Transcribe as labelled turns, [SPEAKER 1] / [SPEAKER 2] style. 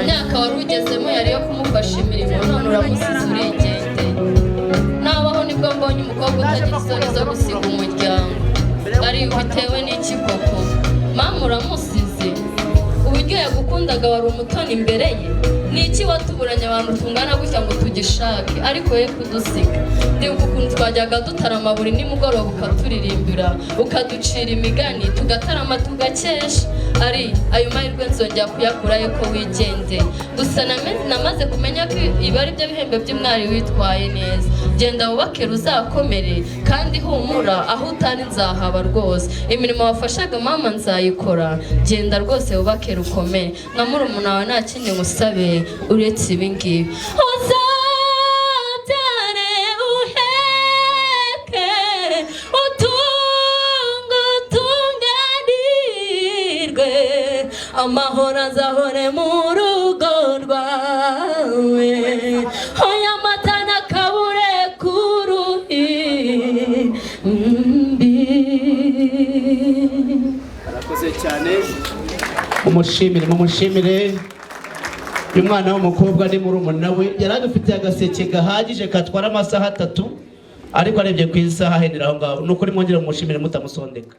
[SPEAKER 1] imyaka wari ugezemo yari yo kumufasha imirimo none uramusize urengende nabaho nibwo mbonye umukobwa utagira isoni zo gusiga umuryango ari bitewe n'iki koko mama uramusize uburyo yagukundaga wari umutoni imbere ye niki watuburanye abantu tungana gutya ngo tugishake ariko ye kudusiga ndibuka ukuntu twajyaga dutarama buri nimugoroba ukaturirimbira ukaducira imigani tugatarama tugakesha ari ayo mahirwe nzongera kuyakurayo ko wigende gusa namaze kumenya ko ibi ari byo bihembe by'umwari witwaye neza genda wubake uzakomere kandi humura aho utari nzahaba rwose imirimo wafashaga mama nzayikora genda rwose wubake rukomere nka murumuna wawe nta kindi ngusabe uretse ibi ngibi amahoro azahore mu rugo rwawe hoya amata nakabure kuruhimbi.
[SPEAKER 2] Arakoze cyane
[SPEAKER 3] mumushimire uyu mwana w'umukobwa ni murumuna we yari adufitiye agaseke gahagije katwara amasaha 3 ariko arebye ku isaha henera aho ngaho nuko uri mwongera mumushimire mutamusondeka.